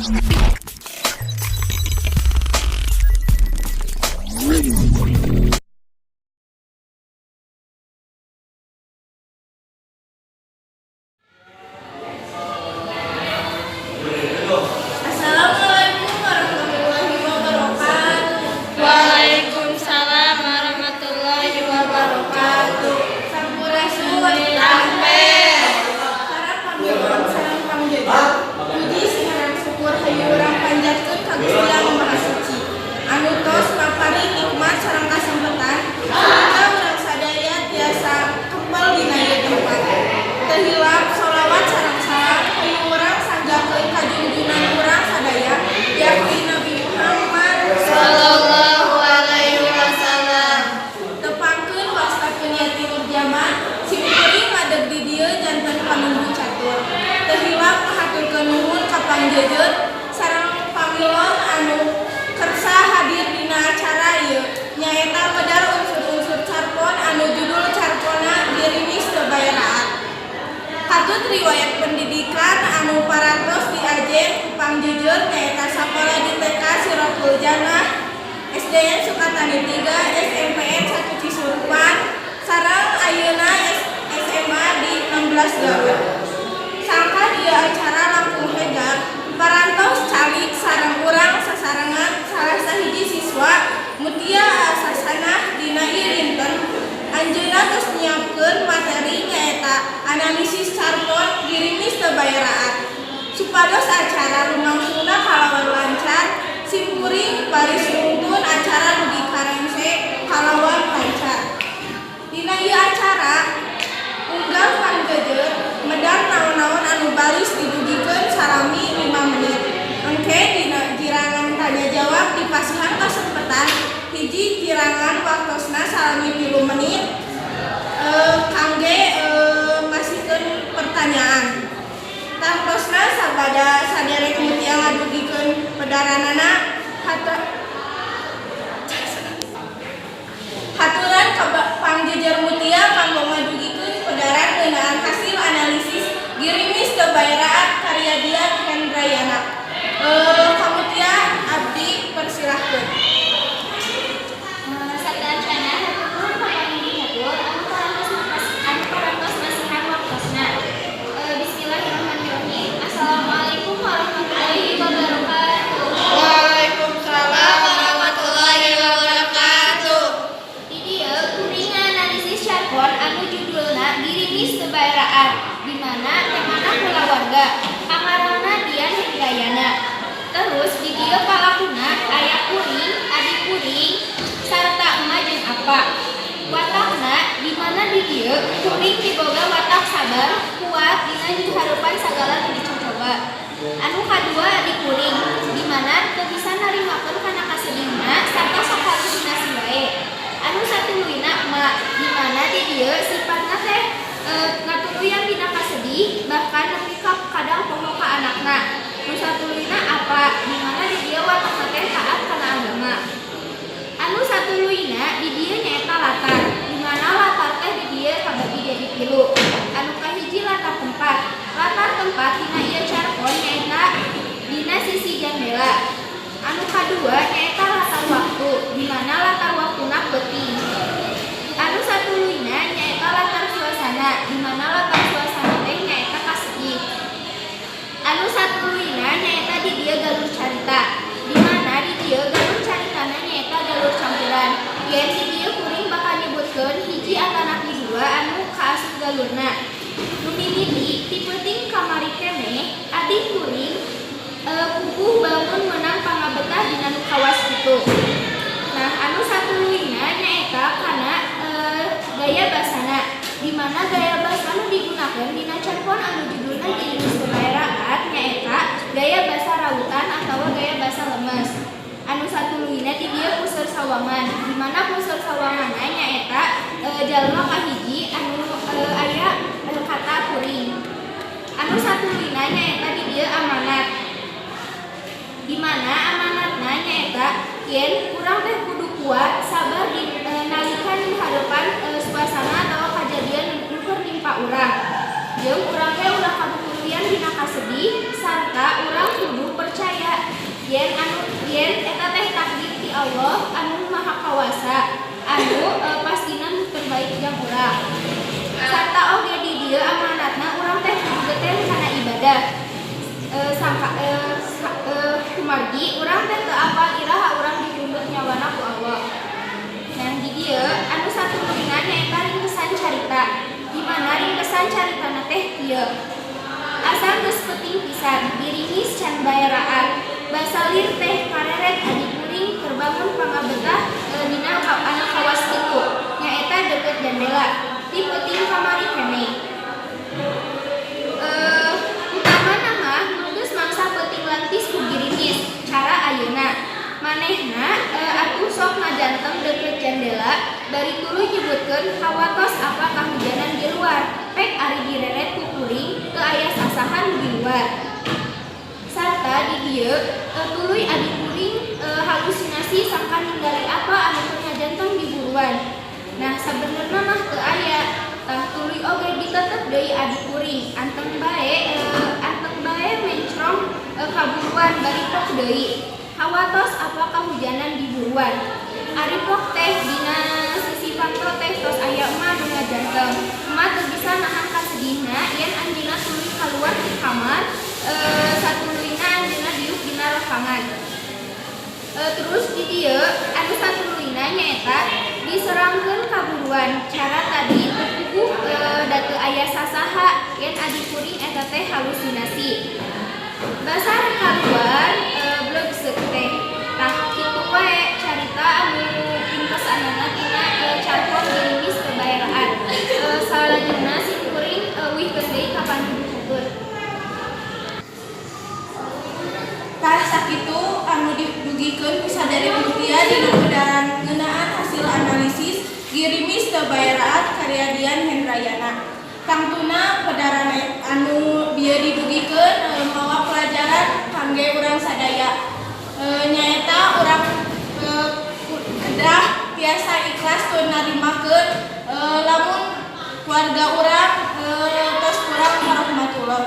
Assalamualaikum warahmatullahi wabarakatuh. Waalaikumsalam warahmatullahi wabarakatuh. Sampurasun lambe. Para panggilan sareng pangjajar. Puji sareng syukur hayu urang panjatkeun ka Gusti Allah Maha Suci. Anu tos mapari nikmat sareng kasempatan. Sarta urang sadaya tiasa kempel dina ieu tempat. Teu hilap sholawat sareng salam hayu urang sanggakeun ka junjungan urang sadaya yakni Nabi Muhammad Sallallahu alaihi wasallam. tepangkeun wastakeun yatimul zaman simkuring ngadeg di dieu janten panunggu catur. Teu hilap ngahaturkeun nuhun ka pangjejeut sareng pamilon anu kersa hadir dina acara ieu nyaeta medar unsur-unsur carpon anu judul carpona dirimis teu bayaraat. Katut riwayat pendidikan anu parantos diajen ku pangjejeut nyaeta sakola di TK Siratul Jannah, SDN Sukatani 3, SMPN 1 Cisurupan, sareng ayeuna SMA di 16 Garut. Sangka ieu acara langkung hegar, parantos calik sareng urang sasarengan salah sahiji siswa mutia asasanah dina ieu dinten. Anjeunna geus nyiapkeun materi nyaeta analisis carpon dirimis teu bayaraat. Supados acara lumangsungna kalawan lancar, simkuring baris nuntun acara nu dikarengse kalawan lancar. Dina ieu acara unggal pangjejeut medar naon-naon anu baris didugikeun salami 5 menit. Engke dina jirangan tanya jawab dipasihan kasempetan hiji jirangan waktosna salami 3 menit kangge masihkeun pertanyaan. Tantosna sabada saderek mutia ngadugikeun pedaranana haturan ka pangjejer mutia kanggo ngadugikeun pedaran ngeunaan hasil analisis dirimis teu bayaraat karya Dian Hendrayana. Kamutia abdi persilahkeun. Sadancanna hatur papanggih hatur anu parantos masihan waktosna. Bismillahirrahmanirrahim. Assalamualaikum warahmatullahi wabarakatuh. Waalaikumsalam warahmatullahi wabarakatuh. Di dieu kuring analisis carpon anu judulna dirimis teu bayaraat, di mana temana kulawarga. Pangarana Dian Hendrayana. Terus di dieu kalakuna aya kuring, adik kuring, sarta emak jeung apa. Watakna di mana di dieu kuring diboga watak sabar, kuat dina dihareupan sagala nu dicocoba. Anu kadua di kuring, di mana teu bisa narimakeun kana kasedihna sarta sok halusinasi wae. Anu satuluina emak, di mana di dieu sifatna teh ngatuluyan dina kasedih, bahkan nepi ka kadang poho ka anakna. Nu satuluina apa, di mana di dieu watakna teh taat kana agama. Anu satuluina di dieu nyaeta latar, di mana latar teh di dieu kabagi jadi 3. Anu kahiji latar tempat. Latar tempat dina ieu carpon nyaeta dina sisi jendela. Anu kadua nyaeta latar waktu, di mana latar waktuna penting. Anu satuluina nyaeta latar suasana, di mana latar suasana teh nyaeta kasedih. Anu satuluina nyaeta di dieu galur carita, di mana di dieu galur caritana nyaeta galur campuran. Yen di dieu kuring bakal nyebutkeun hiji antana dua anu kaasup galurna. Nu mimiti ti peuting kamari keneh adik kuring puguh bangun menang pangabetah dina nu kawas kitu. Nah, anu satuluina nyaeta kana gaya basana, di mana gaya basa anu digunakeun dina carpon anu judulna dirimis teu bayaraat nyaeta gaya basa rautan atawa gaya basa lemes. Anu satuluina di dieu puseur sawangan, di mana puseur sawanganna nyaeta jalma kahiji anu aya kata kuring. Anu satuluina nyaeta di dieu amanat, di mana amanatna nyaeta yen urang teh kudu kuat sabar di nalika di hareupan suasana atawa kajadian nu keur nimpa urang. Jeung urang teh ulah kabutulian dina kasedih sarta urang kudu percaya margi urang teh teu apal iraha urang dituntut nyawana ku Allah. Dan di dieu anu satuluyna nyaeta ringkesan carita. Di mana ringkesan caritana teh ieu. Asa geus peuting pisan dirimis can baeraan. Basalir teh kareret adi kuring terbangun pangabetah dina anak kawas kitu nyaeta deukeut jendela. Di peuting kamari keneh. Utamana mah geus mangsa peuting lantis ku girimis cara ayeuna. Manehna atuh sok ngajanteng deukeut jendela bari tuluy nyebutkeun hawatos apa kahujanan di luar. Pek ari direret ku kuring teu aya sasahan di luar. Sarta di dieu tuluy adi kuring halusinasi sangka ninggali apa anu teu ngajanteng di buruan. Nah sabenerna mah teu aya. Tah tuluy oge ditetep deui adi kuring anteng bae mencrong kaburuan bari pok deui. Hawatos apa kahujanan di buruan. Ari pok teh dina sisi pantau teh tos aya emah nu ngajanteng. Emah teu bisa nahan kasedihna yen anjeunna tuluy kaluar ti kamar satuluyna anjeunna diuk dina lapangan. Terus di dieu anu satuluyna nyaeta diserangkeun kaburuan. Cara tadi teu da teu aya sasaha yen adi kuring eta teh halusinasi. Basar kaluar blegseup teh. Tah kitu wae carita anu ringkesanana tina carpon gerimis kebaeraan. Salajengna si kuring wihkeun deui ka pandudukeun. Tah sakitu anu didugikeun ku sadaya rupiah dina pedaran ngeunaan hasil analisis girimis kebaeraan karya Dian Hendrayana. Tangtuna pedaran anu bieu didugikeun mawa pelajaran kangge urang sadaya. Nyaeta urang kedah biasa ikhlas teu narimakeun lamun keluarga urang tos kurang warahmatullah.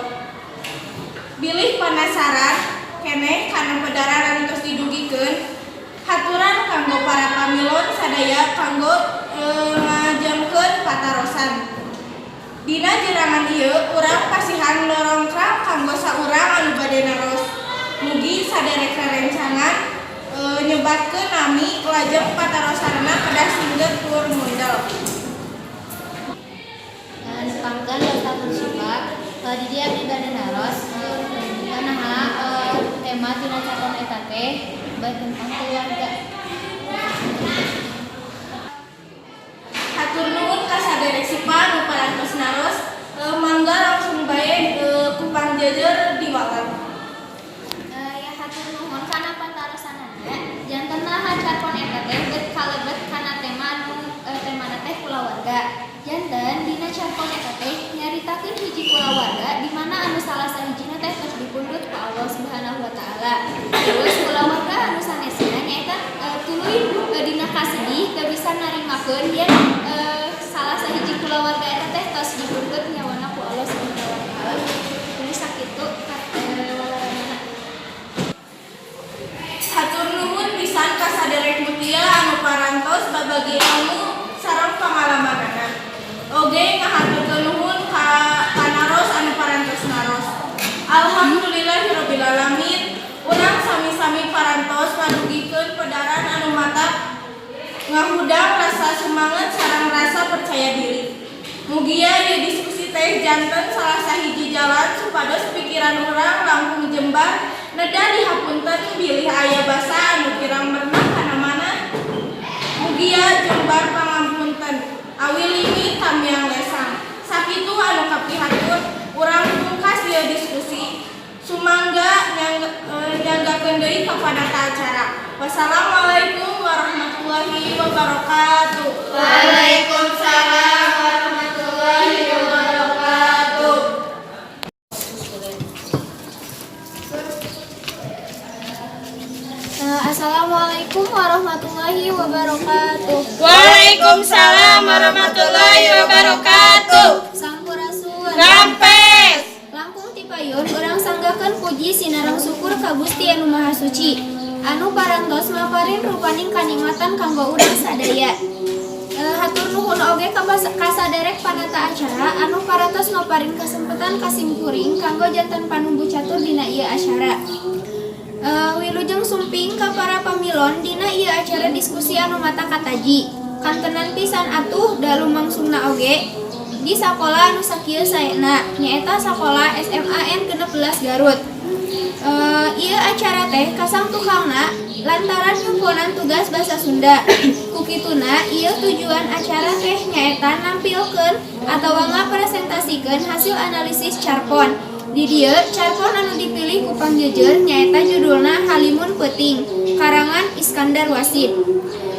Bilih panasaran keneh kana pedaran anu tos didugikeun. Haturan kanggo para pamilon sadaya kanggo ngajengkeun patarosan. Dina jerangan ieu urang pasihan norongkrang kanggo saurang anu bade naros. Mugi saderek rerencangan nyebatkeun nami lajeng patarosanna kedah singget tur mundel. Nepangkeun dosa bersifat di dia abdi bade naros kanaha tema tina carita eta teh bae tentang keluarga. Hatur nuhun ka saderek sipa nu parantos naros mangga langsung bae ku panjejer diwakal. Ya hatur nuhun kana pantarosanana jantenna hacarpon eta teh geus kalebet kana tema anu temana teh kulawarga. Janten dina carpon eta teh nyaritakeun hiji kulawarga di mana anu salah sahijina teh tos dipundhut ku Allah Subhanahu wa taala. Terus kulawarga anu sanesna nyaeta tuluy dina kasedih teu bisa narimakeun yen salah sahiji kulawarga eta teh tos dipundhut nyawana ku Allah Subhanahu wa taala. Terus sakitu walaranana. Hatur nuhun pisan ka saderek mutia anu parantos babagi ilmu sareng pangalamanana. Oge ngahaturkeun nuhun ka panaros anu parantos naros. Alhamdulillahirabbil alamin. Urang sami-sami parantos ngadugikeun pedaran anu mantap ngahudang rasa semangat sareng rasa percaya diri. Mugia ieu diskusi teh janten salah sahiji jalan supados pikiran urang langkung jembar neda dihapunten bilih aya basa anu kirang merenah kana mana. Mugia jembar pangampunten awilimi tamiang lesang. Sakitu anu kapihatur urang pungkas ieu diskusi. Sumangga nyanggakeun deui kepada acara. Wassalamualaikum warahmatullahi wabarakatuh. Waalaikumsalam warahmatullahi wabarakatuh. Assalamualaikum warahmatullahi wabarakatuh. Waalaikumsalam warahmatullahi wabarakatuh. Sampurasun. Rampes. Langkung ti payun urang sanggakeun puji sinareng syukur ka Gusti Anu Maha Suci. Anu parantos maparin rupaning kanikmatan kanggo urang sadaya. Hatur nuhun oge ka saderek panata acara anu parantos maparin kesempatan kasimkuring kanggo janten panunggu catur dina ieu acara. Wilujeng sumping ka para pamilon dina ieu acara diskusi anu mata kataji. Kantenan pisan atuh da lumangsungna oge di sakola anu sakieu saena nyaeta sakola SMAN 16 Garut. Ieu acara teh kasang tukangna lantaran nyukunan tugas basa Sunda. Kukituna ieu tujuan acara teh nyaeta nampilkeun atawa ngapresentasikeun hasil analisis carpon. Di dieu carpon anu dipilih ku pangjejer nyaeta judulna Halimun Peuting karangan Iskandar Wasid.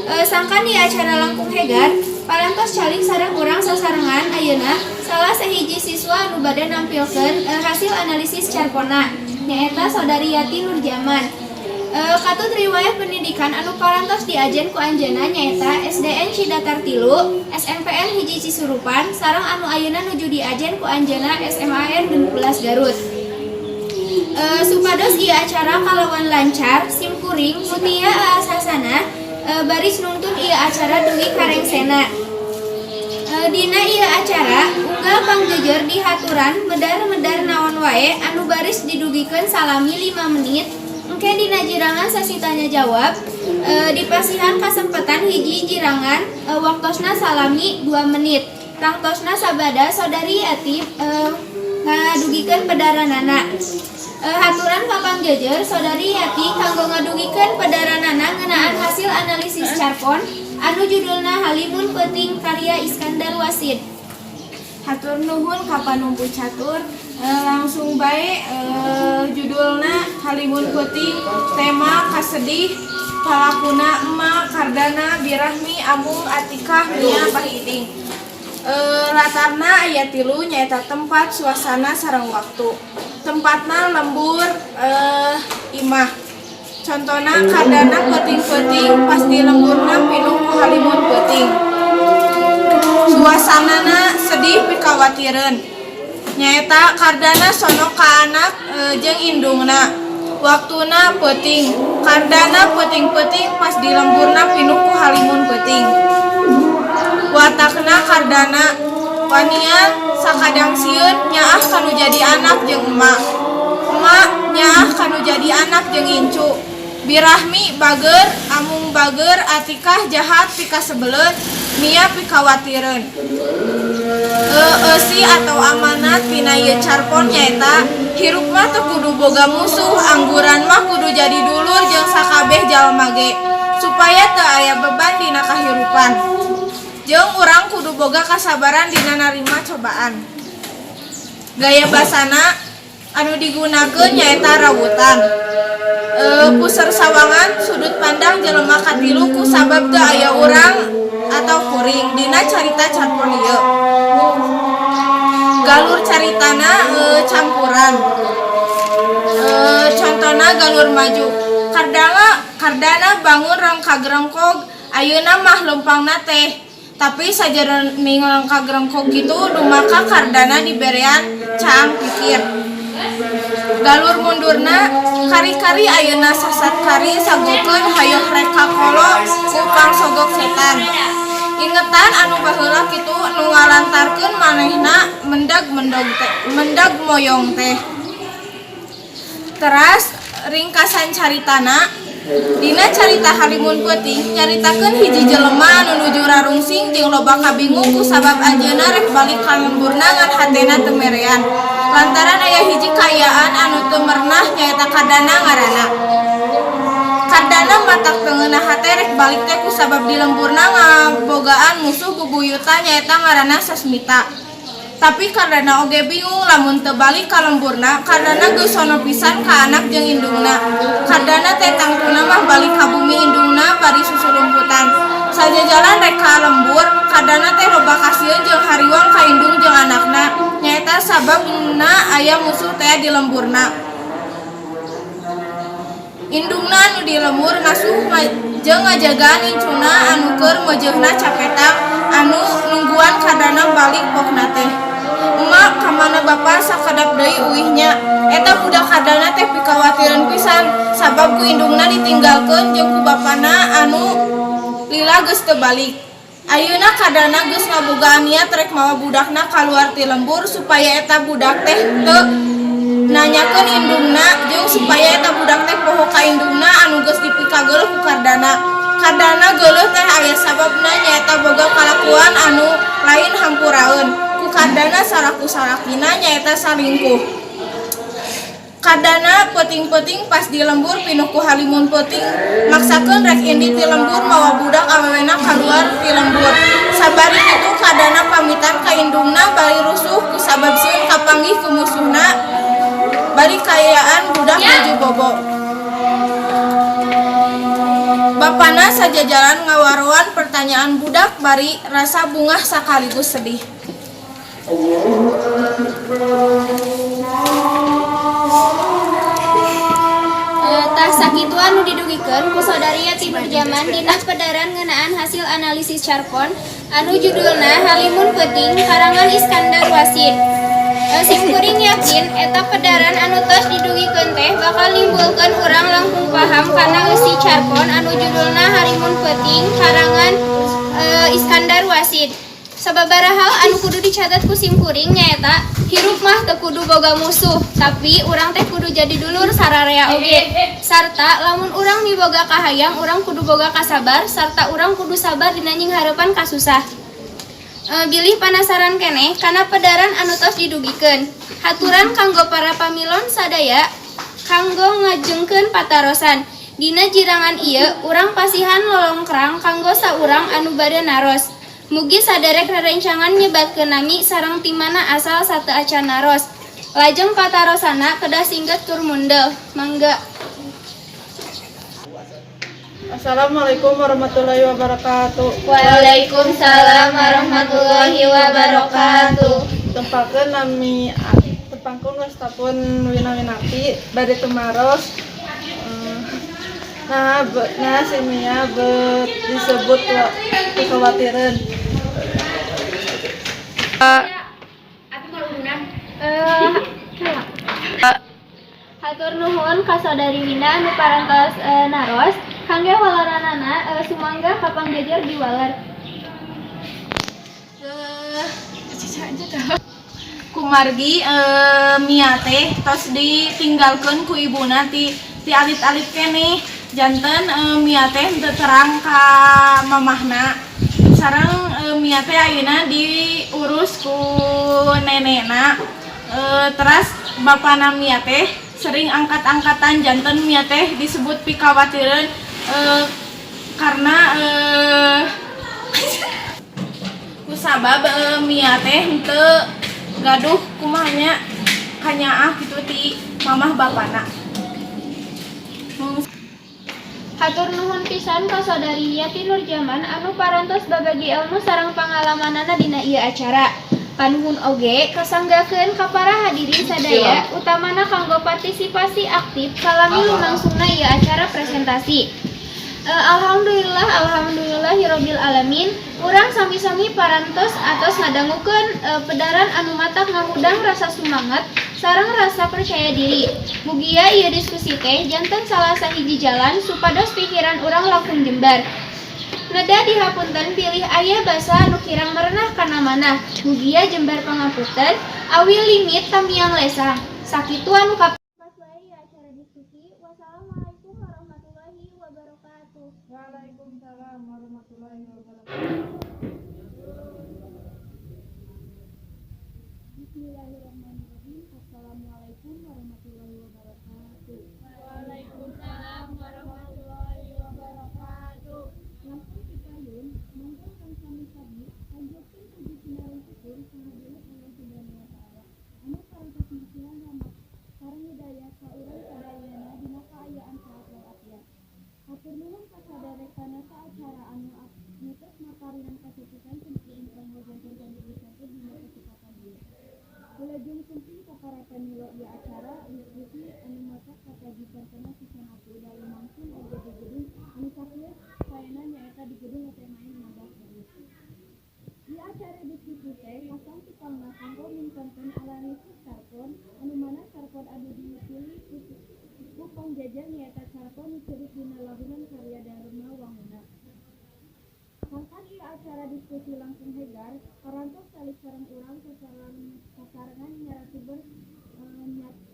Sangkan di acara langkung hegar parantos calik sareng urang sasarengan ayeuna salah sahiji siswa anu bade nampilkeun hasil analisis carponna nyaeta Saudari Yati Nurjaman. Katut riwayat pendidikan anu parantos diajen ku anjeunna nyaeta SDN Cidatar 3, SMPN hiji Cisurupan, sareng anu ayeuna nuju diajen ku anjeunna SMAN 16 Garut. Supados ieu acara kalawan lancar, simkuring mutia asasana baris nungtun ieu acara dugi karengsena. Dina ieu acara unggal pangjejer dihaturan medar-medar naon wae anu baris didugikeun salami 5 menit. Engke dina jirangan sasi tanya jawab dipasihan kasempatan hiji jirangan waktosna salami 2 menit. Tangtosna sabada Saudari Yati ngadugikeun pedaranana. Haturan ka pangjejer Saudari Yati kanggo ngadugikeun pedaranana ngeunaan hasil analisis carpon anu judulna Halimun Peuting karya Iskandar Wasid. Hatur nuhun ka panumpu catur. Langsung bae judulna Halimun Peuting, tema kasedih, palakuna emak Kardana Birahmi Amung Atikah Nia Pahiding. Latarna aya 3 nyaeta tempat, suasana, sareng waktu. Tempatna lembur imah. Contona Kardana peuting-peuting pas di lemburna pinuh ku Halimun Peuting. Suasanana sedih pikawatireun. Nyaeta Kardana sono ka anak jeung indungna. Waktuna peuting. Kardana peuting-peuting pas di lemburna pinuh ku Halimun Peuting. Watakna Kardana wanian sakadang sieun nyaah kanu jadi anak jeung emak. Emak nyaah kanu jadi anak jeung incu. Birahmi bager, amung bager atikah jahat pika sebeleut, nia pikawatireun. Eusi atau amanat tina ieu carpon nyaeta hirup mah teu kudu boga musuh, angguran mah kudu jadi dulur jeung sakabeh jalma ge supaya teu aya beban dina kahirupan. Jeung urang kudu boga kasabaran dina narima cobaan. Gaya basana anu digunakeun nyaeta rawutan. Puseur sawangan sudut pandang jelema katilu ku sabab teu aya urang atau kuring dina carita carpon ieu. Galur caritana campuran. Contona galur maju. Kardana bangun rang kagrengkog, ayeuna mah lempangna teh. Tapi sajarani rang kagrengkog kitu dumaka Kardana diberean caang pikir. Galur mundurna kari-kari ayeuna sasat kari sagukeun hayuh reka kolo ku pangsogok setan. Ingetan anu baheula kitu nu ngalantarkeun manehna mendag moyong teh. Teras ringkasan caritana dina carita Halimun Peuting nyaritakeun hiji jelema anu nuju rarungsing jeung loba kabingung ku sabab anjeunna rek balik ka lemburna ngan hatena teu merean. Lantaran aya hiji kayaan anu teu mernah nyaeta Kardana ngaranna. Kardana matak teu ngeunah hate rek balik teh ku sabab di lemburna ngabogaan musuh bubuyutan nyaeta ngaranna Sasmita. Tapi Kardana oge bingung lamun teu balik ka lemburna, Kardana geus sono pisan ka anak jeung indungna. Kardana teh tangtuna mah balik ka bumi indungna bari susulumputan. Sajajalan rek ka lembur, Kardana teh loba kasieun jeung hariwang ka indung jeung anakna. Nyaeta sababna aya musuh teh di lemburna. Indungna anu di lembur ngasuh jeung ngajagaan incuna anu keur meujeuhna capetang anu nungguan Kardana balik pokna teh. Emak kamana bapa sakadap deui uihnya. Eta budak Kardana teh pikawatireun pisan sabab ku indungna ditinggalkeun jeung ku bapana anu lila geus teu balik. Ayeuna Kardana geus ngabogaan niat rek mawa budakna kaluar ti lembur supaya eta budak teh teu nanyakeun indungna jeung supaya eta budak teh poho ka indungna anu geus dipikageuh ku Kardana. Kardana geuleuh teh aya sababna nyaeta boga kalakuan anu lain hampuraeun. Ku Kardana salaku salakina nyaeta salingkuh. Kardana peuting-peuting pas di lembur pinuh ku halimun peuting maksakeun rek indi ti lembur mawa budak awewena kaluar ti lembur. Sabari kitu Kardana pamitan ka indungna bari rusuh ku sabab sieun kapanggih ku musuhna bari kayaan budak nuju bobo. Bapana sajajalan ngawaroan pertanyaan budak bari rasa bungah sakaligus sedih. Tah sakitu anu didugikeun ku Saudari Yati Nurjaman dina pedaran ngeunaan hasil analisis Charpon anu judulna Halimun Peuting karangan Iskandar Wasid. Simkuring yakin eta pedaran anu tos didugikeun teh bakal nimbulkeun urang langkung paham kana eusi Charpon anu judulna Halimun Peuting karangan Iskandar Wasid. Sababaraha hal anu kudu dicatat ku simkuring nyaeta hirup mah teu kudu boga musuh, tapi urang teh kudu jadi dulur sararea oge. Sarta lamun urang miboga kahayang, urang kudu boga kasabar sarta urang kudu sabar dina nyingharepan kasusah. Bilih panasaran keneh kana pedaran anu tos didugikeun. Haturan kanggo para pamilon sadaya kanggo ngajengkeun patarosan. Dina jirangan ieu urang pasihan lolongkrang kanggo saurang anu bade naros. Mugi saderek rerencangan nyebatkeun nami sareng ti mana asal sateu acan naros. Lajeng patarosana kedah singget tur mundel. Mangga. Assalamualaikum warahmatullahi wabarakatuh. Waalaikumsalam warahmatullahi wabarakatuh. Tempakeun nami tepangkeun wastapun Winawinati bade tumaros. Nah simia disebut kekhawatiran. Hatur nuhun ka Saudari Winda anu parantos naros kangge walaranana sumangga kapangjejer di waler. Kumargi Mia teh tos ditinggalkeun ku ibuna ti alit-alit keneh. Janten Mia teh teu terang ka mamahna. Sareng Mia teh ayeuna diurus ku nenekna. Teras bapana Mia teh sering angkat-angkatan. Janten Mia teh disebut pikawatireun karena kusabab Mia teh henteu gaduh kumanya kanyaah kitu ti mamah bapana. Hatur nuhun pisan ka Saudari Yati Nurjaman anu parantos babagi ilmu sareng pangalamanana dina ieu acara. Panuhun oge kasanggakeun ka para hadirin sadaya utamana kanggo partisipasi aktif salami lumangsungna ieu acara presentasi. Alhamdulillahirabbil alamin. Urang sami-sami parantos atos ngadangukeun pedaran anu matak ngangudang rasa sumanget sareng rasa percaya diri. Mugia ieu diskusi teh janten salah sahiji jalan supados pikiran urang langkung jembar. Neda dihapunten pilih aya basa anu kirang merenah kana manah. Mugia jembar pangapunten awi limit tamiang lesang. Sakitu anu acara diskusi. Wassalamualaikum warahmatullahi wabarakatuh. Waalaikumsalam warahmatullahi wabarakatuh. Bismillahirrahmanirrahim. Assalamualaikum warahmatullahi wabarakatuh. Waalaikumsalam warahmatullahi wabarakatuh. Langsung dipayun, mangga kang sami-sami panjatkeun puji pinaring syukur kehadirat Allah Subhanahu wa taala. Anu parantos masihan rahmat sareng hidayah ka urang sadayana dina kaayaan saat walafiat. Hatur nuhun ka sadarekana sa acara anu nutus maparinan kasuksesan simkuring kanggo janten kontribusi dina kesempatan ieu. Wilujeng sumping ka para pamilo ieu acara diskusi anu matak katajikan kana sesanatu dalam langsung oge di gedung anu sakieu saena nyaeta di gedung UTMAN 15 Ieu acara diskusi teh langsung pitangna kanggo mintonton analisis Charpon anu mana Charpon anu dipilih ku pangjajar nyaeta Charpon disebut dina labunan karya Dharma Wanguna. Sangkan ieu acara diskusi langsung hegar, parantos salik sareng urang sasarengan narasumber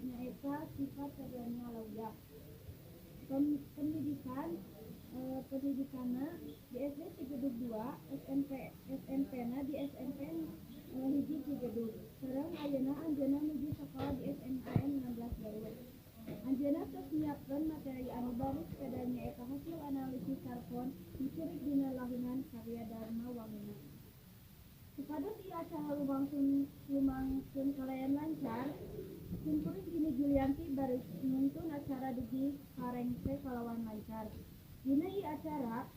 nyaeta sifat Sabiana Lauya. pendidikanna di SD Cigedug 2, SMP-na di SMP hiji Cigedug. Sareng ayeuna anjeunna nuju sakola di SMPN 16 Garut. Anjeunna tos nyiapkeun materi anu baris kada nyaeta hasil analisis Sarpon dicurik dina lahunan karya Dharma Wanguna. Supados ieu acara lumangsun kalayan lancar, Simkuring Gini Julianti baris nuntun acara dugi karengse kalawan lancar. Dina ieu acara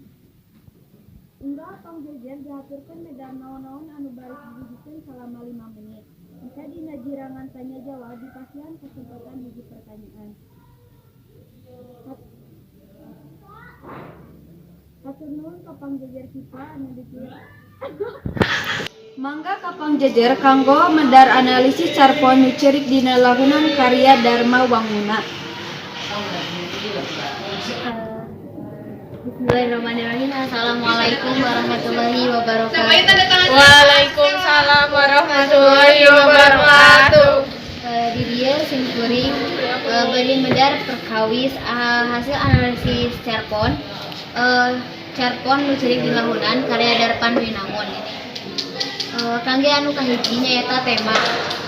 unggal pangjejer dihaturkeun medal naon-naon anu baris dijieun selama 5 menit. Jika dina jirangan tanya jawab dipasihan kesempatan hiji pertanyaan. Hatur nuhun ka pangjejer kita anu dipilih. Mangga ka pangjejer kanggo medar analisis Sarpon nu ceurik dina lahunan karya Dharma Wanguna. Bismillahirrahmanirrahim. Assalamualaikum warahmatullahi wabarakatuh. Waalaikumsalam warahmatullahi wabarakatuh. Di dieu simkuring beri medar perkawis hasil analisis Sarpon. Sarpon nu ceurik di lahunan karya Darpan Winamun. Kangge anu kahiji nyaeta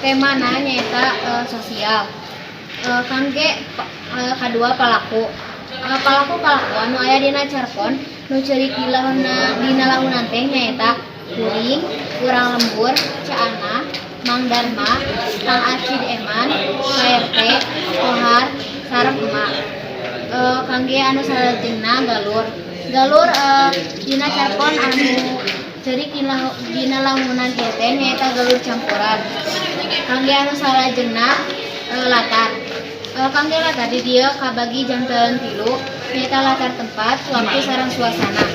temana nyaeta sosial. Kangge kadua palaku anu aya dina Sarpon nu ceurik dina lahunan teh nyaeta Kuring, Urang Lembur, Caana, Mang Darma, Kang Acid Eman, KRT, Kohar, sareng Emak. Kangge anu salajengna galur dina Sarpon anu ceurik dina lahunan teh nyaeta galur campuran. Kangge anu salajengna latar. Kangge latar di dieu kabagi janten 3 nyaeta latar tempat, waktu sareng suasana.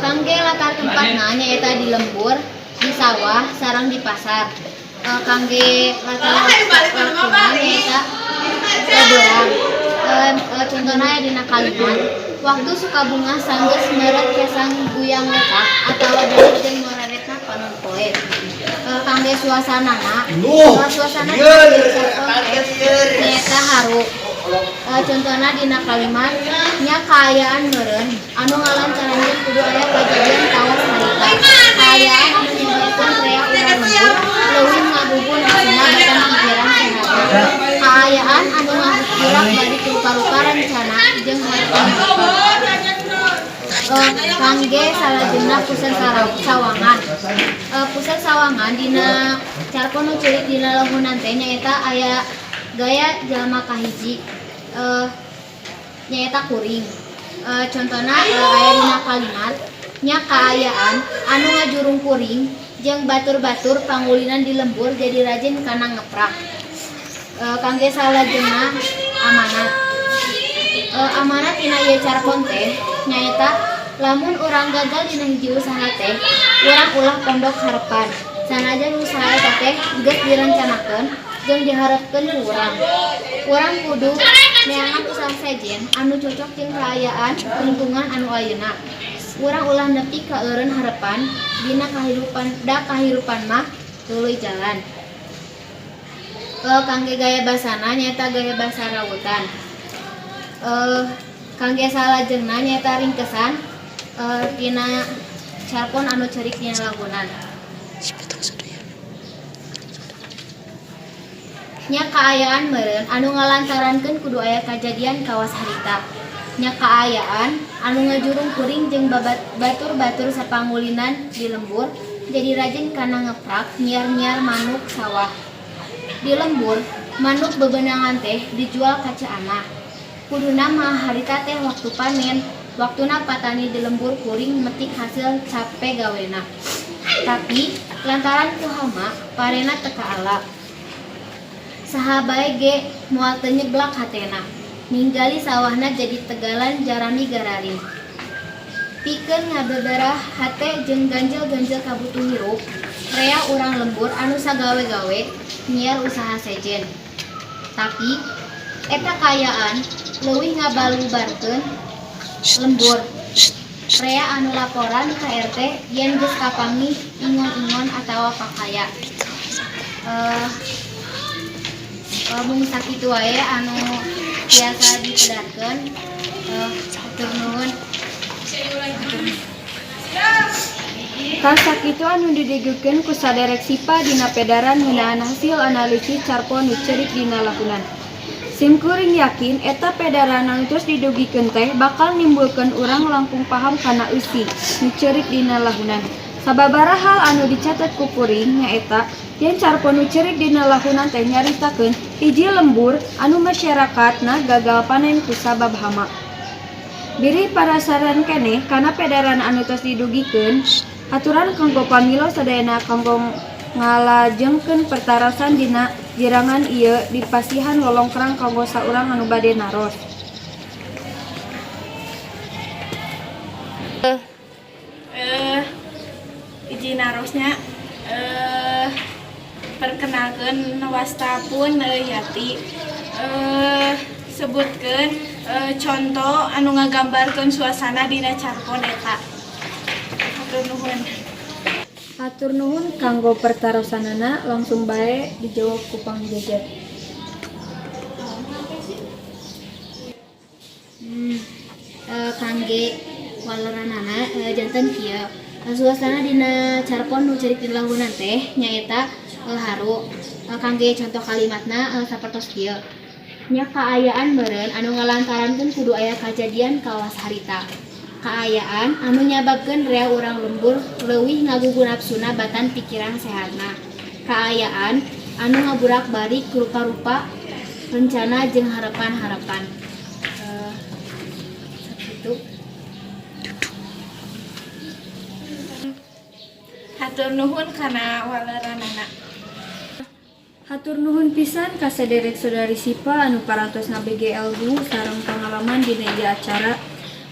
Kangge latar tempatna nyaeta di lembur, di sawah, sareng di pasar. Kangge latar waktuna nyaeta liburan. Contohna aya dina kalimat. Waktu suka bunga sanggeus meureut kesang guyang letak atawa dari jeung moraretna panon poe. Kangge suasanana nyaeta haru. Contohna dina kalimat nya kaayaan meureun anu ngalancarankeun kudu aya kajadian kawas harita. Kaayaan anu nyadarkeun rea urang lembur leuwih ngabubun asina batan pikiran sehatna. Kaayaan anu ngahilak bari rupa-rupa rencana jeung harapan. Kangge salajengna pusat sawangan. Pusat sawangan dina Sarpon nu ceurik dina lahunan teh nyaeta aya gaya jalma kahiji nyaeta kuring. Contohna aya dina kalimat nya kaayaan anu ngajurung kuring jeung batur-batur pangulinan di lembur jadi rajin kana ngeprak. Kangge salajengna amanat. Amanat dina ieu Sarpon teh nyaeta lamun urang gagal dina hiji usaha teh urang ulah pondok harepan. Sanajan usaha eta teh geus direncanakeun jeung diharepkeun ku urang. Urang kudu neangan usaha sejen anu cocok jeung kaayaan lingkungan anu ayeuna. Urang ulah nepi ka eureun harepan dina kahirupan mah tuluy jalan. Kangge gaya basana nyaeta gaya basa rawutan. Kangge salajengna nyaeta ringkesan dina Sarpon anu ceurik dina lahunan. Nya kaayaan meureun anu ngalantarankeun kudu aya kajadian kawas harita. Nya kaayaan anu ngajurung kuring jeung batur-batur sapangulinan di lembur jadi rajin kana ngeprak nyiar-nyiar manuk sawah. Di lembur manuk bebenangan teh dijual ka Caana. Kuduna mah harita teh waktu panen. Waktuna patani di lembur kuring metik hasil capek gawena. Tapi lantaran ku hama parena teu kaala. Saha bae ge moal teu nyeblak hatena. Ninggali sawahna jadi tegalan jarami gararing. Pikeun ngabeberah hate jeung ganjel-ganjel kabutuh hirup. Rea urang lembur anu sagawe-gawe nyiar usaha sejen. Tapi eta kaayaan leuwih ngabalubarkeun lembur. Rea anu laporan ka RT yen geus kapanggih ingon-ingon atawa kakaya. Mung sakitu wae anu biasa dipedarkeun. Hatur nuhun. Tas sakitu anu didigukeun ku saderek SIPA dina pedaran ngeunaan hasil analisis carpo nu ceurik dina lahunan. Simkuring yakin eta pedaran anu tos didugikeun teh bakal nimbulkeun urang langkung paham kana eusi nu ceurik dina lahunan. Sababaraha hal anu dicatet ku kuring nyaeta yen carpo nu ceurik dina lahunan teh nyaritakeun hiji lembur anu masyarakatna gagal panen ku sabab hama. Biri parasaran keneh kana pedaran anu tos didugikeun. Aturan kanggo pamilo sadayana kanggo ngalajengkeun pertarasan dina jirangan ieu dipasihan lolongkrang kanggo saurang anu bade naros. Izin narosnya perkenalkeun wastapun Yati sebutkeun contoh anu ngagambarkeun suasana dina carpon eta. Hatur nuhun kanggo pertarosanana langsung bae dijawab ku pangjejer. Kangge waleranana janten kieu. Suasana dina carpon nu ceurik di lahunan teh nyaeta haru. Kangge contoh kalimatna sapertos kieu. Nya kaayaan meureun anu ngalantarankeun kudu aya kajadian kawas harita. Kaayaan anu nyababkeun rea urang lembur leuwih ngagugu nafsuna batan pikiran sehatna. Kaayaan anu ngaburak-balik rupa-rupa rencana jeung harapan-harapan. Sakitu. Hatur nuhun kana waleranana. Hatur nuhun pisan ka saderek saudari SIPA anu parantos ngabege ilmu sareng pengalaman dina ieu acara.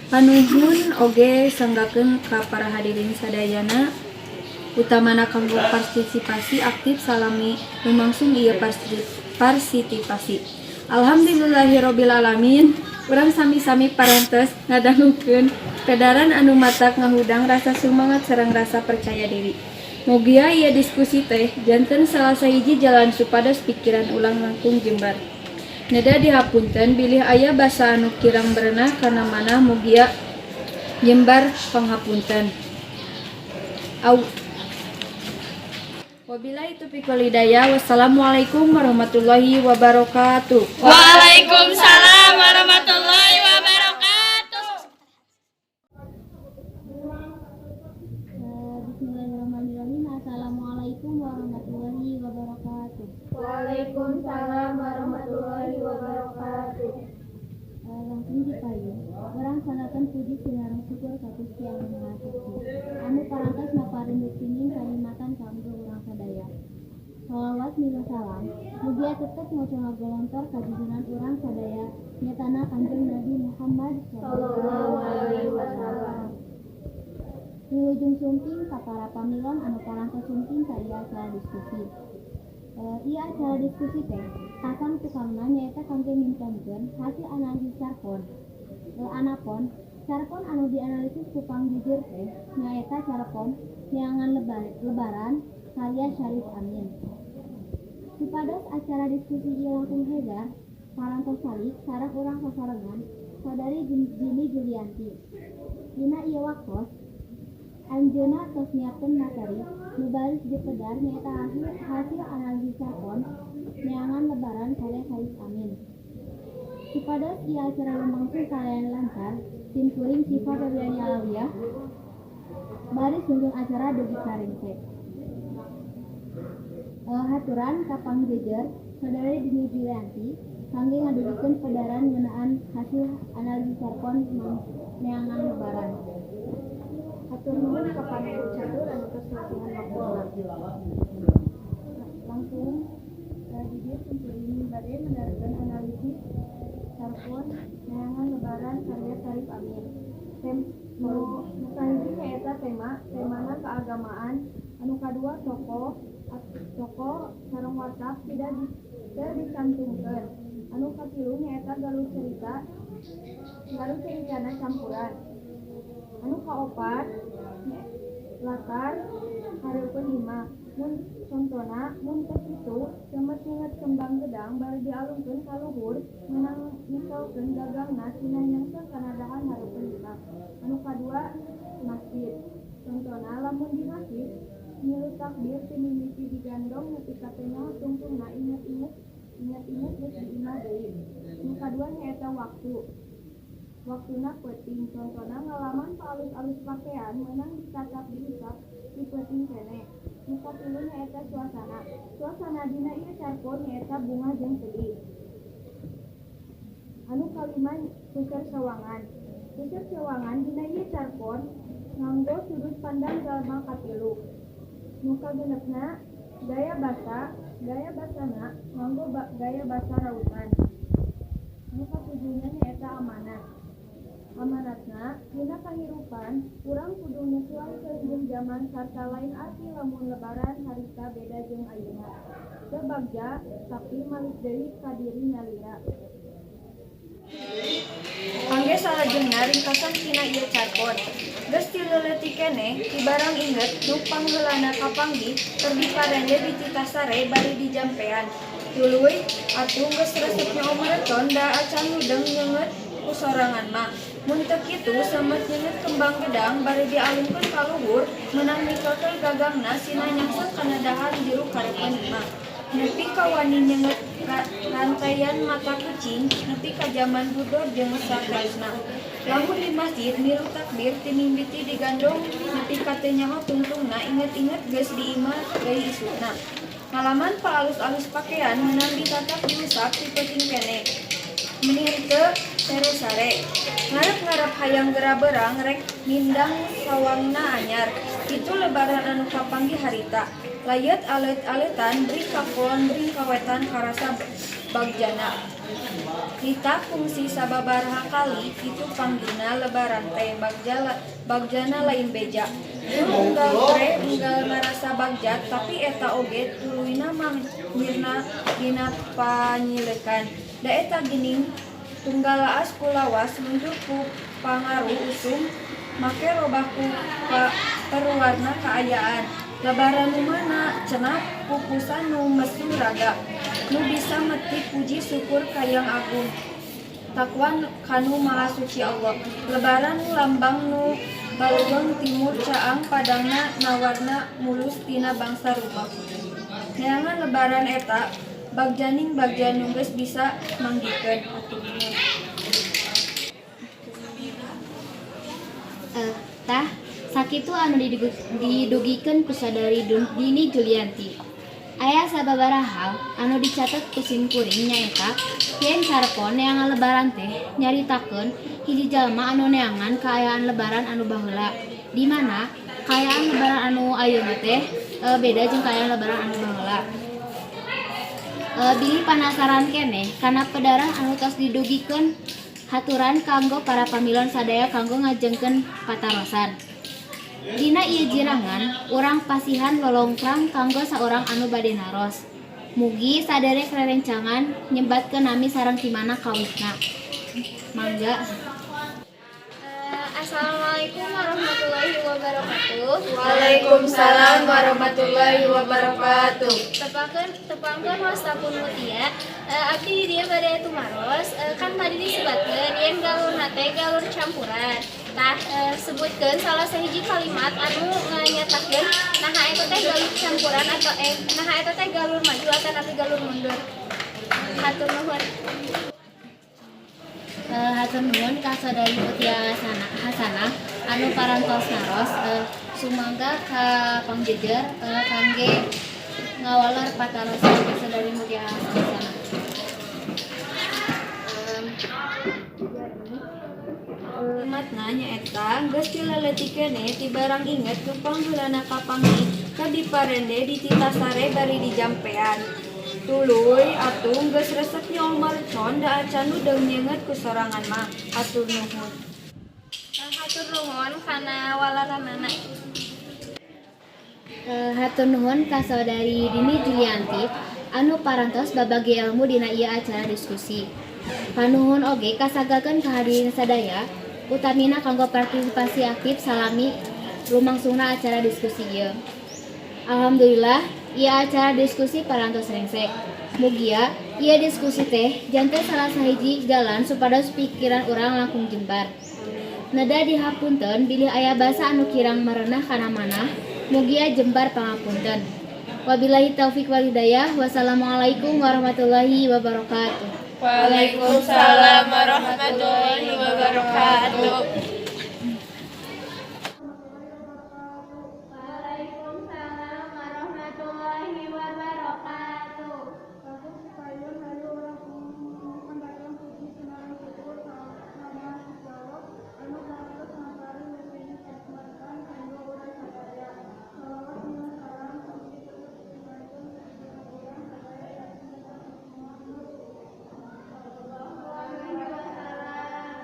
Panuhun oge sanggakeun ka para hadirin sadayana utamana kanggo partisipasi aktif salami lumangsung ieu partisipasi. Alhamdulillahirabbil alamin. Urang sami-sami parantos ngadangukeun pedaran anu matak ngahudang rasa semangat sareng rasa percaya diri. Mugia ieu diskusi teh janten salah sahiji jalan supados pikiran ulang langkung jembar. Neda dihapunten bilih aya basa anu kirang berenah kana manah mugia jembar panghapunten. Wabillahi taufiq wal hidayah. Wassalamualaikum warahmatullahi wabarakatuh. Waalaikumsalam warahmatullahi wabarakatuh. Bismillahirrahmanirrahim. Assalamualaikum warahmatullahi wabarakatuh. Waalaikumsalam warahmatullahi wabarakatuh. Langsung dipayun. Urang sanakeun puji sinareng syukur ka Gusti Anu Maha Suci. Anu parantos maparing pipingin kalimatan kanggo urang sadaya. Shalawat milu salam. Mugia tetep moco ngagolontor ka junjungan urang sadaya nyatana Kanjeng Nabi Muhammad sallallahu alaihi wasallam. Wilujeng sumping ka para pamilon anu parantos sumping ka ieu acara diskusi. Ieu acara diskusi teh kasan tukangna nyaeta kangge mintenkeun hasil analisis carpon. Anapun carpon anu dianalisis ku pangjujur teh nyaeta carpon neangan lebaran karya Syarif Amin. Supados acara diskusi ieu langkung hegar, parantos salik sareng urang sasarengan Saudari Jini Julianti. Dina ieu waktos anjeunna tos nyiapkeun materi nu baris dipedar nyaeta hasil analisis carpon neangan lebaran karya Syarif Amin. Supados ieu acara lumangsung kalian lancar, tim kuring SIPA Febriani Alawiyah baris nunjung acara dugi karengse. Haturan ka pangjejer Saudari Dini Julianti kangge ngadugikeun pedaran ngeunaan hasil analisis carpon neangan lebaran. Hatur nuhun ka Panitia Catur anu tos latihan waktuna. Langsung di dieu tim kuring bade mendarikeun analisis carpon neangan lebaran karya Syarif Amin. Nukanji nyaeta temana keagamaan, anu kadua tokoh sareng watak tidak dicantumkeun. Anu katilu nyaeta galur ceritana campuran. Anu kaopat latar hareupeun hima. Contohna mun teh kitu semet nginget kembang gedang bari dialungkeun ka luhur meunang misalkeun gagangna tina nyangseun kana dahan hareupeun imah. Anu kadua masjid. Contohna lamun di masjid nyilu takbir teu mimiti digandong nepi ka teu nyaho tungtungna inget geus di imah deui. Anu kadua nyaeta waktu. Waktuna peuting. Contohna ngalaman alus-alus pakaian meunang ditatap diusap di peuting keneh. Nu katilu nyaeta suasana. Suasana dina ieu carpon nyaeta bunga jeung sedih. Anu kalima puseur sawangan. Puseur sawangan dina ieu carpon nganggo sudut pandang jalma katilu. Nu kagenepna gaya basana nganggo gaya basa rautan. Nu katujuhna nyaeta amanat. Amanatna dina kahirupan urang kudu nyesuaikeun jeung zaman sarta lain arti lamun lebaran harita beda jeung ayeuna. Teu bagja tapi malik deui ka diri nyalira. Kangge salajengna ringkasan tina ieu carpon. Geus ti leuleutik keneh ti barang inget nu pangheulana kapanggi keur diparende di titah sare bari dijampean. Tuluy atuh geus resepna omereton da acan hudeng nyeungeut ku sorangan mah. Mun teu kitu semet nyeungeut kembang gedang bari dialungkeun ka luhur meunang misalkeun gagangna sina nyangseun kana dahan jeruk hareupeun imah. Nepi ka wani nyeungeut rantaian mata kucing nepi ka zaman budor jeung sakeusna. Lamun di masjid milu takbir ti mimiti digandong nepi ka teu nyaho tungtungna inget-inget geus di imah deui isukna. Ngalaman alus-alus pakaian meunang ditatap diusap ti peuting keneh. Menir teu terus sare. Ngarep-ngarep hayang gera-berang rek nindang sawangna anyar. Itu lebaran anu kapanggih harita. Layet alet-aletan beri kapon beri kawetan karasa bagjana. Kita fungsi sababaraha kali itu panggina lebaran teh bagjana lain beja. Unggal pre unggal ngarasa bagjat tapi eta oge tuluina mirna dina panyileukan. Da eta geuning tunggal laas ku lawas mundur ku pangaruh usum make robah ku peruwarna kaayaan. Lebaran nu mana cenah pupusan nu mesu raga nu bisa meti puji syukur ka Yang Agung takwa kanu maha suci Allah. Lebaran nu lambang nu balugeng timur caang padangna nawarna mulus tina bangsa rumah. Neangan lebaran eta bagjaning bagja nu geus bisa manggikeun Tah sakitu anu didugikeun ku sadari Dini Julianti. Aya sababaraha hal anu dicatet ku sim kuring nyaeta yen carpon neangan lebaran teh nyaritakeun hiji jalma anu neangan kaayaan lebaran anu baheula, di mana kaayaan lebaran anu ayeuna teh beda jeung kaayaan lebaran anu baheula. Bilih panasaran keneh kana pedarah anu tos didugikeun haturan kanggo para pamilon sadaya kanggo ngajengkeun patarosan. Dina ieu jirangan urang pasihan lolongkrang kanggo saurang anu bade naros. Mugi saderek rerencangan nyebatkeun nami sareng timana kawitna. Mangga. Assalamualaikum warahmatullahi wabarakatuh. Waalaikumsalam warahmatullahi wabarakatuh. Tepangkeun wastapun mutia. Abdi di dieu bade tumaros kan tadi disebutkeun yen galurna teh galur campuran. Tah sebutkeun salah sahiji kalimat anu nganyatakeun naha eta teh galur campuran atau naha eta teh galur maju ataupun galur mundur. Hatur nuhun. Hatur nuhun ka saudari Mutia Hasanah anu parantos naros sumangga ka pangjejer kangge ngawalar patarosan ka saudari Mutia Hasanah. Matna nyaeta geus dileleutik keneh ti barang inget ku pangheulana kapanggi keur diparende di titah sare bari dijampean. Tuluy atuh geus resep nyaho mercon da acan hudeng nyeungeut ku sorangan mah. Hatur nuhun. Hatur nuhun kana walaranana. Hatur nuhun ka saudari Dini Julianti anu parantos babagi ilmu dina ieu acara diskusi. Panuhun oge kasagakeun kahadirin sadaya utamina kanggo partisipasi aktif salami rumangsungna acara diskusi ieu. Alhamdulillah, ia acara diskusi parantos rengsek. Mugia, ia diskusi teh janten salah sahiji jalan supados pikiran orang langkung jembar. Nada dihapunten bilih aya basa anu kirang marenah kana manah, mugia jembar pangapunten. Wabillahi taufik wal hidayah. Wassalamualaikum warahmatullahi wabarakatuh. Waalaikumsalam warahmatullahi wabarakatuh. Waalaikumsalam warahmatullahi wabarakatuh. Satu supaya hayu orang mendatang puji senang syukur sama jawab anu karantos ngapari mimpinya kasmatan kanggo urang sadaya. Salawat jeung salam mugi tetep dipanjang jeung urang sadaya yakin Muhammad sallallahu alaihi wasallam.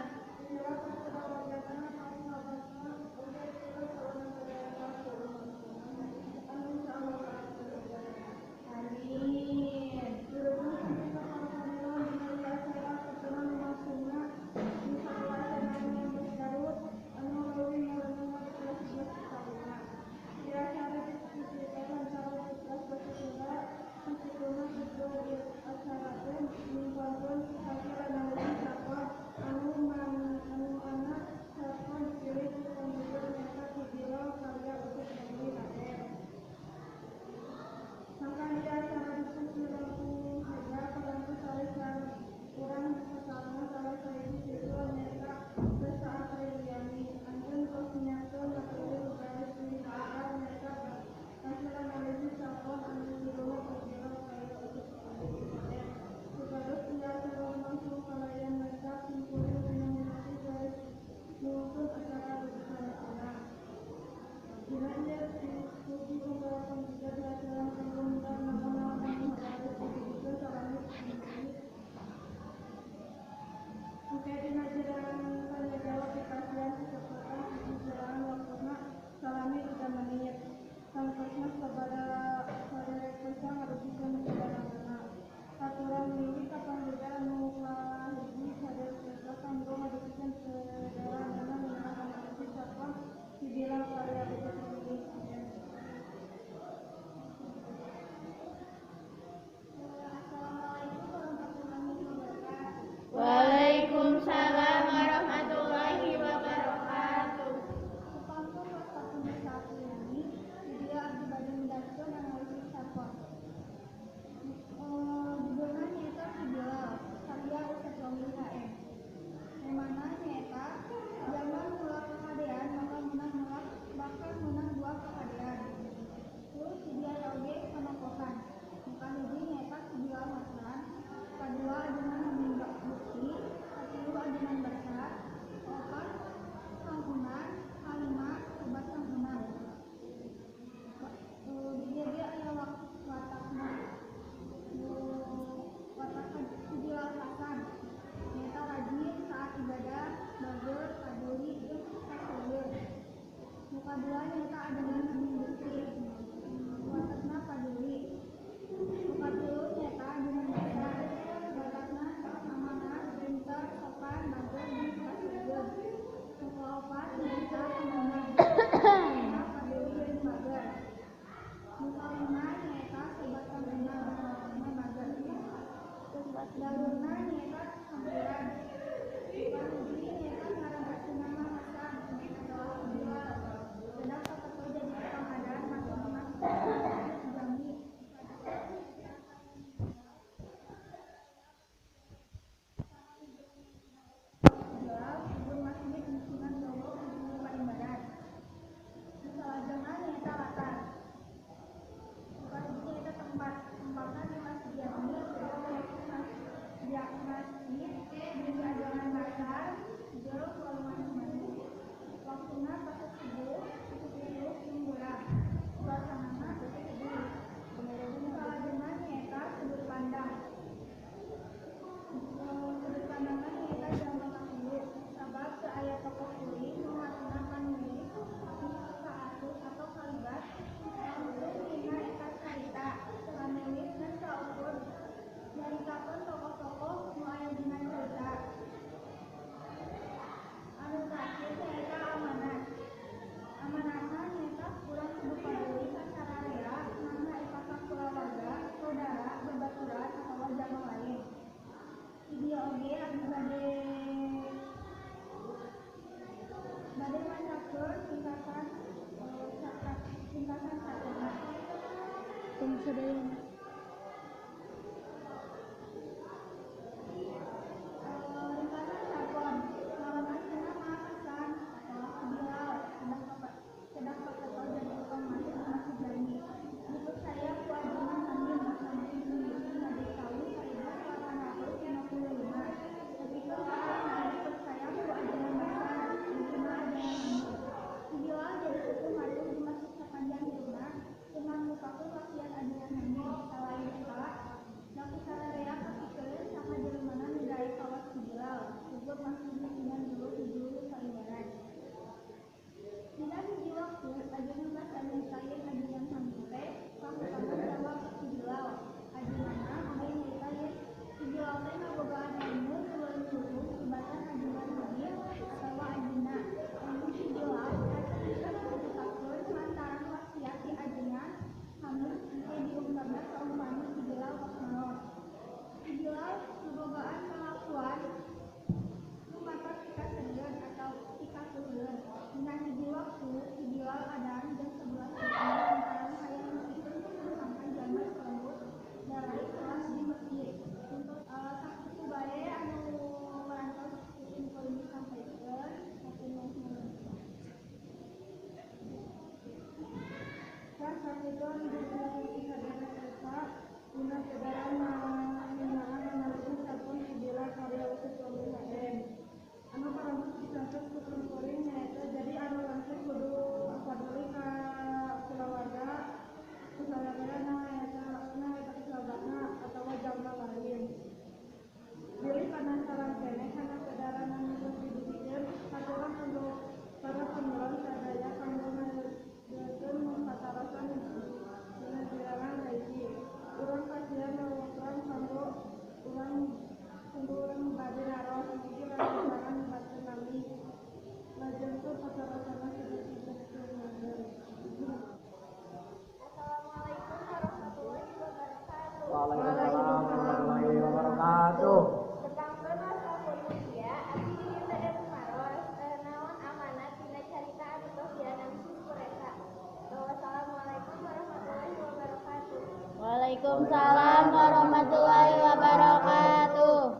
Waalaikumsalam warahmatullahi wabarakatuh.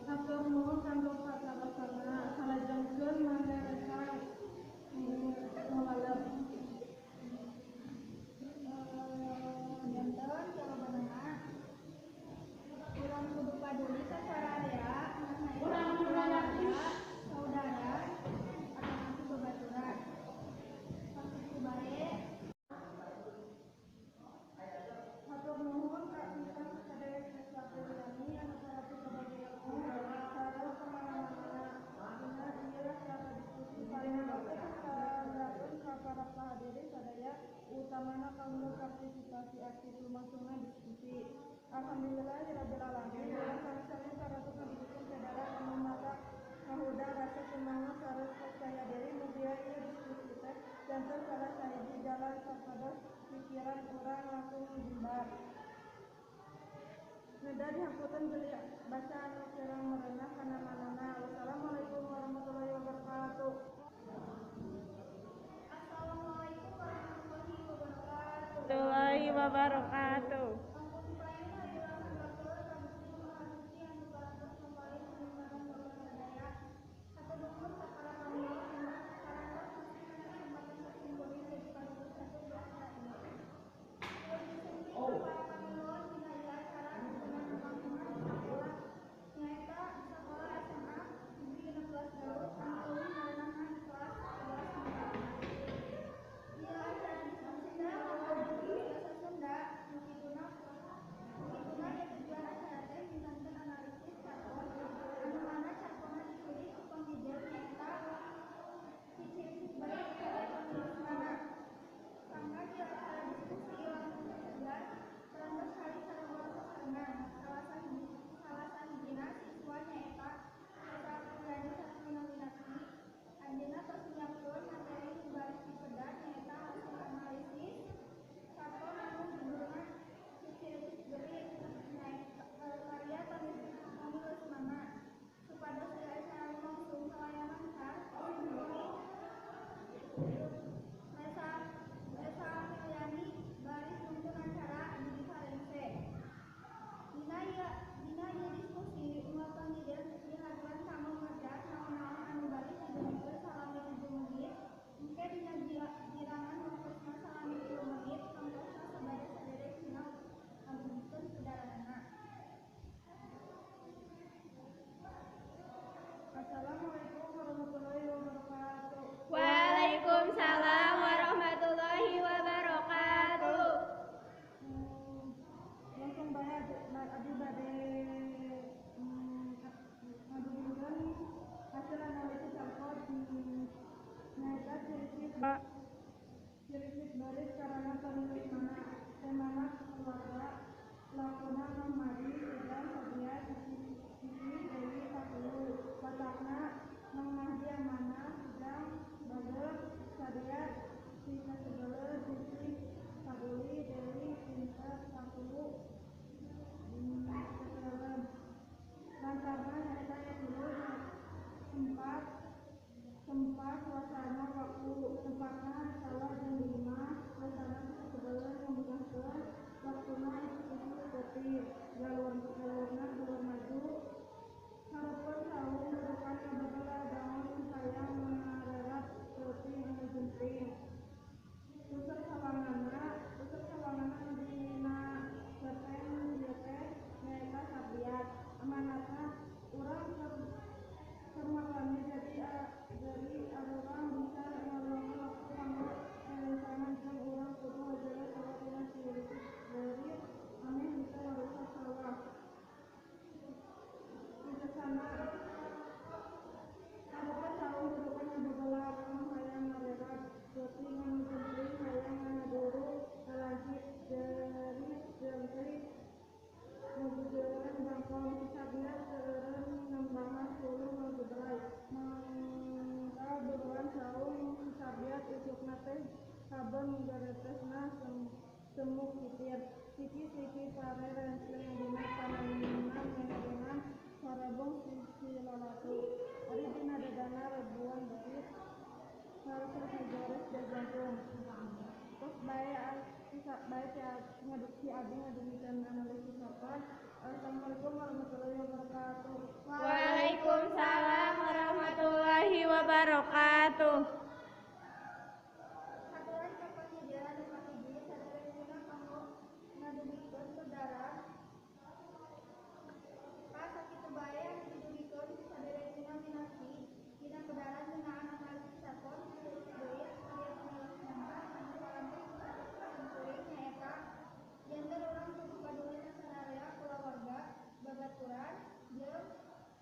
Hatur nuhun kanggo pasalahna salajengkeun mangga reka ngalalep. Janten jawabanna urang kudu paduli ka sararea urang keluarga saudara atau nanti babaturan sakitu bae. Hatur nuhun ka ingkang sadaya sesuatu yani anu sareng kabagiokeun sareng pengalamanna. Dina ieu salah diskusi paling oke kasareakeun ka para hadirin sadaya utamana kanggo partisipasi aktif lumangsungna diskusi. Alhamdulillahirabbil alamin. Sami-sami sareng ngabidikeun sadaya anu mata kahuda rasa semangat sareng percaya diri mugia ieu diskusi teh janten salah sahiji jalan sapados pikiran urang langkung jembar. Neda dihamputeun geuli baca anu kirang merenah kana manehna. Wassalamualaikum warahmatullahi wabarakatuh. Assalamualaikum warahmatullahi wabarakatuh. Warahmatullahi wabarakatuh. Ampun paehan urang sembahkeun kabukti mahasuci anu barantos kembali peningkatan bapak sadaya. Hatur nuhun ka para pamilu parantos masih kesempatan berkumpul jadi panutup satu acara ini. Lebih sempit para pamilu dina ieu acara hubungan pembangunan sekolah nyaeta sekolah SMA Negeri 16 Garut anu leuwih ngaranna di kelas 11 Mangkalana. Ieu acara diskusi ngabagi bahasa Sunda mukituna ieu tujuan acara teh minangkeun analisis carkon anu mana carkonna ditulis ku pambijil nyaeta cicit bari karya penulisna. Sangga di acara diskusi langsung tersebar parantos kali sareng sorangan salah sahijina siswa nyaeta Esa Apriani Sasminawinati. Anjeunna tos nyiapkeun materi nu baris dipedad nyaeta hasil analisis carkon anu judulna Ciciris Gerit karya penulisna. Supados ieu acara lumangsung kalaya lancar, Esa Apriani baris nuntun acara abdi sarengse. Dina ieu diskusi unggal pambijil dihajuan tamu ngerjas naon-naon anu baris digenikeun salami 7 menit. Engke dina girangan waktusna salami 10 menit sangtosna sabada sadere cenah ngabungkeun sederhana. Assalamualaikum warahmatullahi wabarakatuh. Waalaikumsalam warahmatullahi wabarakatuh. Langsung bae abdi bade ngadudukeun hasil analisis carkon nyaeta ciri-ciri baris karana penulisna. Temana keluarga lakona Mahmadi Sedang Sabiat Siti Dewi Satulu. Watakna Mang Mahdi Amanah Sedang Badeg Sadeat Sita Segala Siti Sabuli Dewi Sinta Satulu lancarna nyaeta tilu tempat suasana waktu tempatna salah jeung lima suasana sebelum memudahkeun waktuna institusi seperti galurna galur maju hareupeun saung dudukan kabebelah daun sayang mengarerat seperti anu genting unsur sawanganna nu dina cerpen ieu teh nyaeta sabiat amanatna urang keur maklami jadi urang bisa ngolongan waktu kanggo elesangan jeung urang kudu ngajaga salah tina ciri dari maneh bisa ngarusak salah. Bijaksana hareupeun saung dudukan kabebelah daun hayang ngarerat seperti anu genting hayang ngaduru lalaki jerit jengkrik ngabujeureun bangkong sabiat seueureuy ngembahas hulu ngagebrai mangga buruan saung sabiat ucukna teh kaben garetesna semu kitir siki pare rensling dina pananginan mengengan sarabong sisi lalatu ari dina dadana rebuan baris harus digores jajangkeun tos bae teh si Abi ngadengikeun analisis sakon. Assalamualaikum warahmatullahi wabarakatuh. Waalaikumsalam warahmatullahi wabarakatuh. Haturan kapanggihna anu kahiji saderengna kanggo ngadengikeun kedaran. Sakitu bae anu didugikeun saderengna minangki dina kedaran ngeunaan analisis sakon deui aya penjelasanna anu parantos simkuring nyaeta janten urang kudu paduli sanarea kulawarga, babaturan, jeung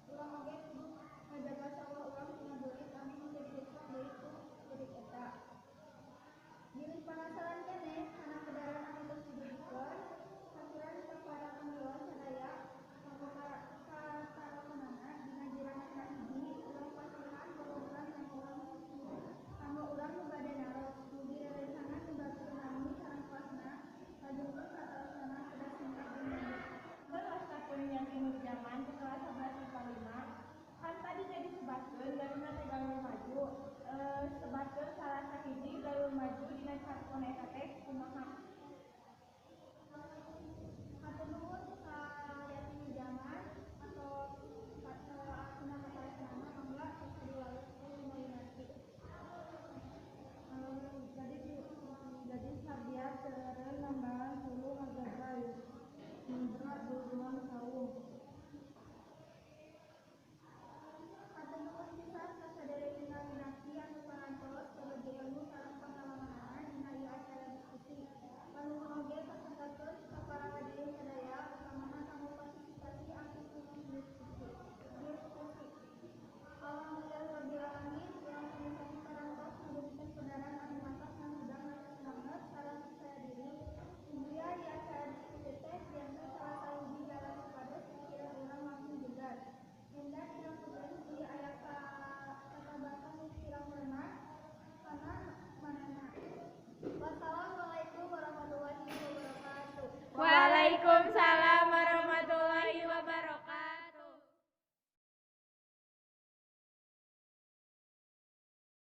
urang oge kudu ngajaga sawah urang tina beurit anu menjadi rusak deui ku beurit eta. Bilih penasaran keneh kana kedaran anu geus didugikeun, haturan kepada pamilon sadaya kanggo katarapunana dina jiranana hiji urang pasihan babaturan kanggo urang nu bade naros mugi rerencangan nu batur nami sareng kelasna kajengkeun katarosana kedas singkat jeung lanjut. Wastaf Yati Nurjaman ke kelas 11 IPA 5. Kan tadi jadi sebatkeun galuna teh galur maju. Sebatkeun salah sahiji galur maju dina carton eta teh kumaha? Hatur nuhun ka Yati Nurjaman atau asuna katarosana mangga bisa diwales ku Molinati. Jadi sabiar seureun nambahan 10 algebra Nindra duluan saung. Hatur nuhun pisan ka saderengna minangki anu parantos berbagi ilmu sareng pangalamanana dina ieu acara diskusi. Panuhun oge kasangkakeun ka para hadirin sadaya utamana tamu partisipasi anu sulung diskusi. Alhamdulillahirabbil alamin, urang sami-sami parantos ngadengikeun kedaran anu matak ngan hudang ngatos sareng saya diri. Kemudian di acara diskusi teh diantar salah sahiji jalan supados pikiran urang langsung jegar. Endah dina punten di aya katabasan nu kirang hormat kana manehna. Wassalamualaikum warahmatullahi wabarakatuh. Waalaikumsalam